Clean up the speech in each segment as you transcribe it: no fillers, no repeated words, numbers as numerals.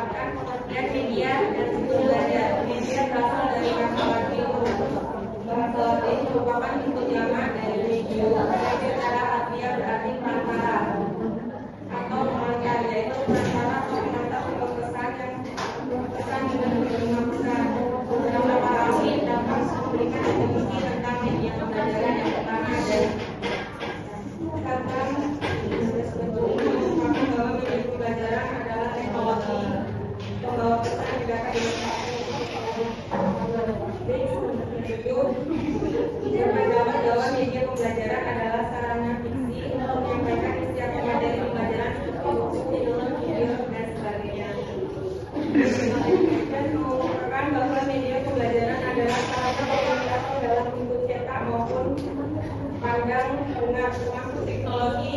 mengungkapkan pengertian media dan situs belajar. Media berasal dari kata Latin. Bahasa Latin merupakan bentuk jamak dari medium. Media secara harfiah berarti perantara atau pengantar, yaitu perantara atau pengantar sebuah pesan dengan menerima pesan. Dalam paragraf dapat memberikan definisi tentang media pembelajaran yang pertama dan tentang mengungkapkan bahwa media pembelajaran adalah teknologi pembawa pesan juga yang berpendapat bahwa media pembelajaran adalah sarana fiksi untuk menyampaikan isi atau materi pembelajaran seperti buku, film, video, dan sebagainya. Dan mengungkapkan bahwa media pembelajaran adalah sarana komunikasi dalam bentuk cetak maupun pandang dengar termasuk teknologi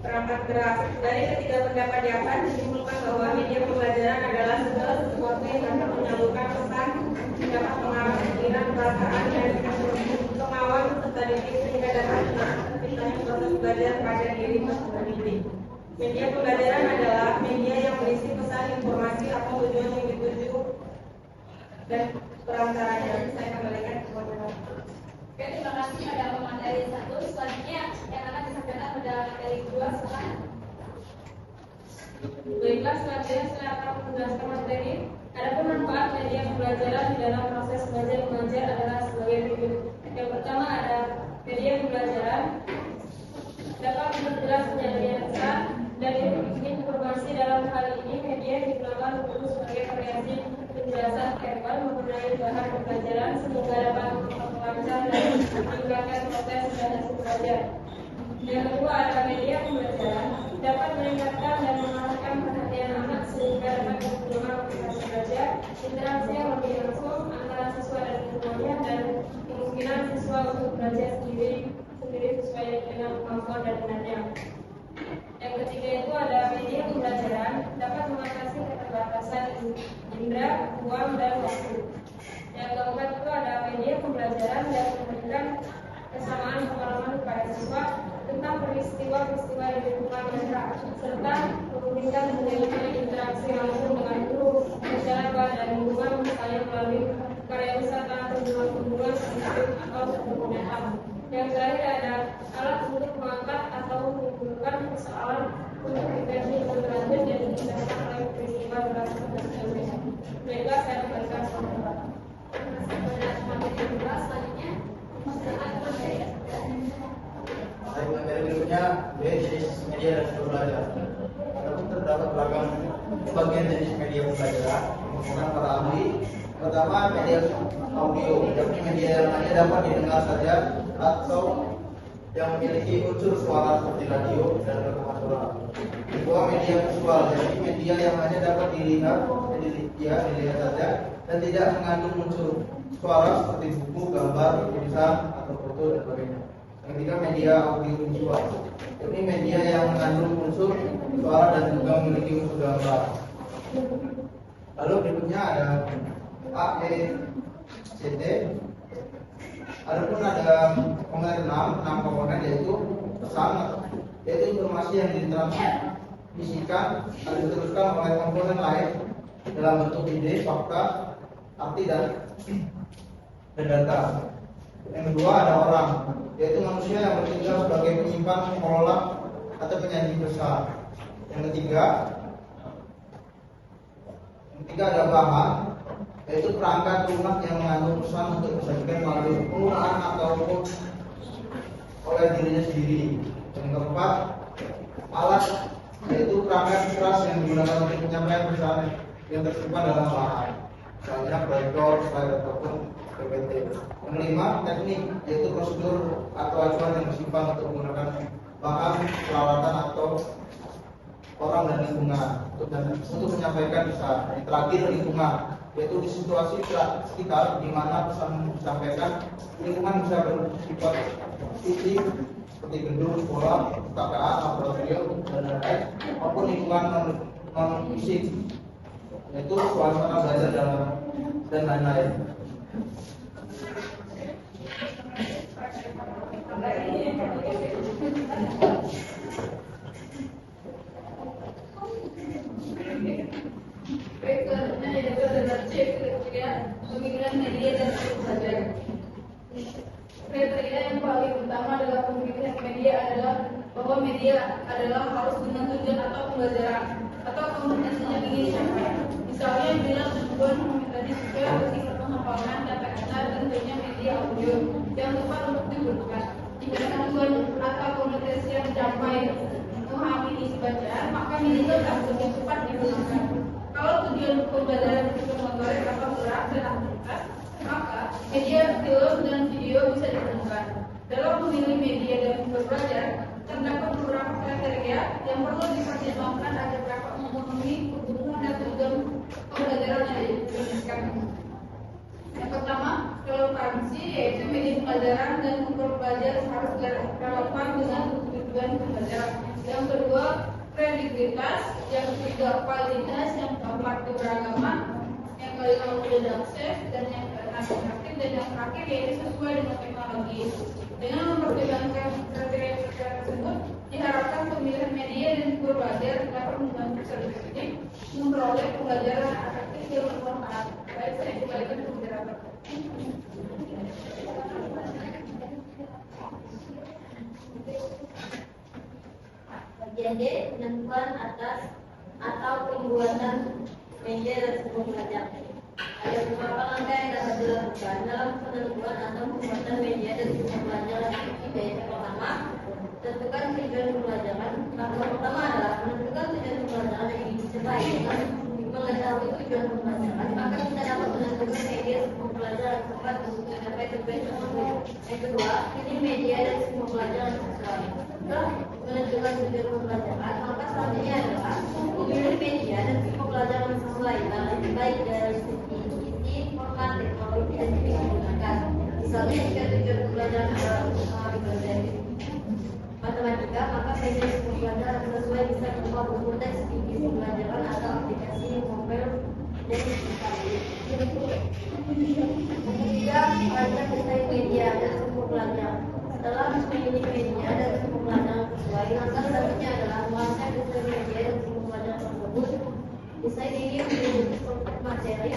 perangkat keras. Dari ketiga pendapat di atas disimpulkan bahwa media pembelajaran adalah segala sesuatu yang dapat menyalurkan pesan, dapat mengarah pikiran, perasaan, dan kemauan serta didik sehingga dapat menciptakan proses belajar pada diri pendidik. Media pembelajaran adalah media yang berisi pesan, informasi, atau tujuan yang dituju dan perantaranya. Saya kembalikan ke Bapak. Oke, terima kasih pada pemateri 1. Selanjutnya yang akan disampaikan pada materi 2 sekarang. Baiklah, selanjutnya saya akan menjelaskan materi. Adapun manfaat media pembelajaran di dalam proses belajar mengajar adalah sebagai berikut. Yang pertama ada media pembelajaran dapat memperjelas penyampaian pesan dan informasi. Dalam hal ini media digunakan untuk sebagai variasi penjelasan verbal mengenai bahan pembelajaran sehingga dapat memperlancar dan meningkatkan proses dan hasil belajar. Yang kedua ada media pembelajaran dapat meningkatkan dan mengarahkan perhatian anak sehingga dapat menggunakan aplikasi belajar, interaksi yang lebih langsung antara siswa dan gurunya, dan kemungkinan siswa untuk belajar sendiri sesuai dengan kemampuan dan minatnya. Yang ketiga itu ada media pembelajaran dapat mengatasi keterbatasan indera, ruang, dan waktu. Yang keempat itu ada media pembelajaran dan memberikan kesamaan pengalaman kepada siswa tentang peristiwa-peristiwa di lingkungan mereka serta memungkinkan terjadinya interaksi langsung dengan guru, masyarakat, dan lingkungan misalnya melalui karya wisata, kunjungan-kunjungan, atau pertemuan. Yang terakhir ada alat untuk mengangkat atau menimbulkan persoalan untuk refleksi lebih lanjut yang diberikan oleh peristiwa berlangsung dan sebagainya. Baiklah, saya kembalikan kepada Bapak. Materi kedua selanjutnya masyarakat materi. Baik, materi berikutnya jenis media dan sumber belajar. Adapun terdapat beragam bagian jenis media pembelajaran menggunakan para ahli. Pertama, media audio, yakni media yang hanya dapat didengar saja atau yang memiliki unsur suara seperti radio dan rekaman suara. Kedua, media visual, yakni media yang hanya dapat dilihat saja dan tidak mengandung unsur suara seperti buku, gambar, tulisan, atau foto dan sebagainya. Yang ketiga, media audiovisual, yakni media yang mengandung unsur suara dan juga memiliki unsur gambar. Lalu berikutnya ada AECT. Adapun ada komponen 6 komponen, yaitu pesan, yaitu informasi yang ditransmisikan atau diteruskan oleh komponen lain dalam bentuk ide, fakta, arti, dan data. Yang kedua ada orang, yaitu manusia yang bertindak sebagai penyimpan, pengelola, atau penyaji besar. Yang ketiga ada bahan, yaitu perangkat lunak yang mengandung pesan untuk disajikan melalui penggunaan ataupun oleh dirinya sendiri. Yang keempat, alat, yaitu perangkat keras yang digunakan untuk menyampaikan pesan yang tersimpan dalam bahan, misalnya proyektor, slide, ataupun PPT. Yang kelima, teknik, yaitu prosedur atau acuan yang disimpan untuk menggunakan bahan, peralatan, atau orang dan lingkungan untuk menyampaikan pesan. Yang terakhir, lingkungan, yaitu di situasi sekitar di mana pesan disampaikan. Lingkungan bisa bersifat fisik seperti gedung, sekolah, perpustakaan, laboratorium, dan lain-lain, maupun lingkungan non fisik, yaitu suasana belajar dan lain-lain. Baik, selanjutnya yaitu adalah C, kriteria pemilihan media dan belajar. Kriteria yang paling utama adalah pemilihan media adalah bahwa media adalah harus dengan tujuan atau pembelajaran atau kompetensinya ingin dicapai. Misalnya bila tujuan meminta siswa bersifat penghafalan data kata dan tentunya media audio yang tepat untuk digunakan. Jika tujuan atau kompetensi yang dicapai memahami isi bacaan, maka media akan lebih cepat digunakan. Kalau tujuan pembelajaran itu motorik atau gerak dan aktivitas, maka media film dan video bisa digunakan. Dalam memilih media dan belajar, terdapat beberapa kriteria yang perlu dipertimbangkan agar dapat memenuhi kebutuhan dan tujuan pembelajaran yang diinginkan. Yang pertama, relevansi, yaitu media pembelajaran dan sumber belajar harus relevan dengan tujuan pembelajaran. Yang kedua, kredibilitas. Yang ketiga, kualitas. Yang keempat, keberagaman. Yang kelima, mudah diakses. Dan yang keenam, aktif. Dan yang terakhir, yaitu sesuai dengan teknologi. Dengan mempertimbangkan kriteria tersebut, diharapkan pemilihan media dan sumber belajar dapat membantu peserta didik memperoleh pembelajaran efektif dan bermanfaat. Baik, saya kembalikan ke moderator. Bagian D, penentuan atas atau pembuatan media dan sumber belajar. Ada beberapa langkah yang dapat dilakukan dalam penentuan atau pembuatan media dan sumber belajar yang efektif, yaitu pertama, tentukan tujuan pembelajaran. Langkah pertama adalah menentukan tujuan pembelajaran yang ingin dicapai. Dengan mengetahui tujuan pembelajaran, maka kita dapat menentukan media sumber belajar yang tepat untuk mencapai tujuan tersebut. Yang kedua, pilih media dan sumber belajar yang sesuai. Setelah menentukan tujuan pembelajaran, maka selanjutnya adalah memilih media dan sumber belajar yang sesuai, baik dari segi isi, format, teknologi, dan jenis yang digunakan. Misalnya, jika tujuan pembelajaran adalah untuk memahami materi matematika, maka media sumber belajar yang sesuai bisa berupa buku teks, video pembelajaran, atau aplikasi mobile dan sebagainya. Ketiga, pelajar desain media dan sumber belajar. Setelah memilih media dan sumber belajar sesuai, langkah selanjutnya adalah menguasai desain media dan sumber belajar tersebut. Desain ini menjadi struktur materi,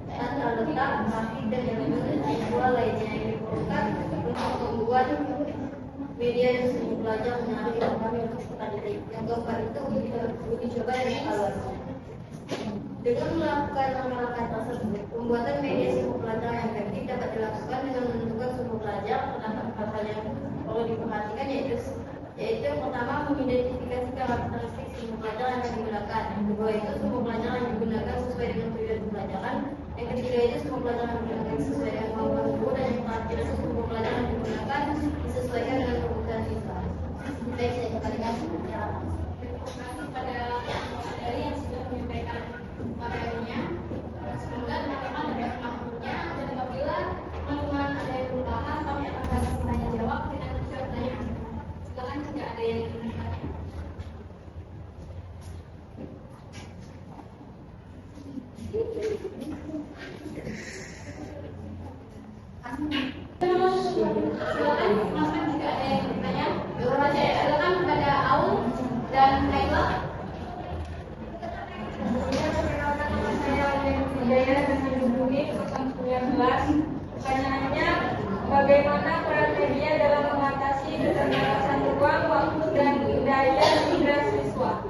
tata letak, grafik, dan elemen visual lainnya yang diperlukan untuk membuat media dan sumber belajar menarik dan kami untuk peserta didik. Yang keempat itu uji coba dan evaluasi. Dengan melakukan langkah-langkah tersebut, pembuatan media sumber belajar yang efektif dapat dilakukan dengan menentukan sumber belajar. Terdapat hal yang perlu diperhatikan, yaitu yang pertama, mengidentifikasi karakteristik sumber belajar yang digunakan. Yang kedua itu sumber belajar yang digunakan sesuai dengan tujuan pembelajaran. Yang ketiga itu sumber belajar yang digunakan sesuai dengan kemampuan guru, dan yang terakhir itu sumber belajar yang digunakan disesuaikan dengan kebutuhan siswa. Baik, saya kembalikan secara Pada materi yang sudah menyampaikan materinya, semoga teman-teman dapat memahaminya, dan apabila teman-teman ada yang belum paham, kami akan kasih tanya jawab dengan pertanyaan. Silakan jika ada yang ingin bertanya. Silakan teman-teman jika ada yang bertanya. Saya silakan kepada Aul dan Kayla. Saya dengan menghubungi 19. Pertanyaannya, bagaimana peran media dalam mengatasi keterbatasan ruang, waktu, dan daya indera siswa?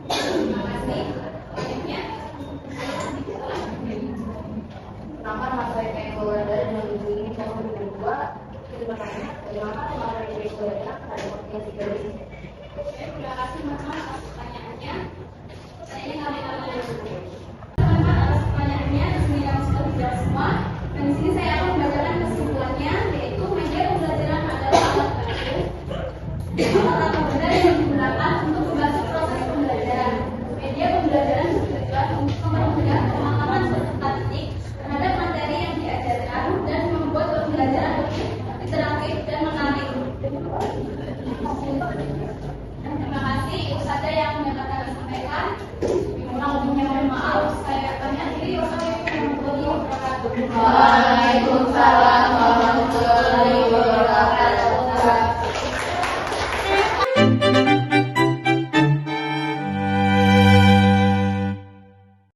Terima kasih. Selanjutnya, pertama materi PKWD dan menghubungi tahun 2002. Terima kasih. Bagaimana materi PKWD pada potensi garis? terima kasih teman-teman atas pertanyaannya. Dan ini kami akan lanjutkan. Teman-teman atas pertanyaannya, dan sudah tidak semua. Dan di sini saya akan membacakan kesimpulannya, yaitu media pembelajaran adalah alat bantu. Alat benda yang digunakan untuk membantu proses pembelajaran. Media pembelajaran bertujuan untuk mempermudah pemahaman peserta didik terhadap materi yang diajarkan dan membuat pembelajaran lebih interaktif dan menarik. Terima kasih. Itu saja yang dapat kami sampaikan. Kurang lebihnya mohon maaf. Saya kami akhiri. Wassalamualaikum warahmatullahi wabarakatuh. Waalaikumsalam.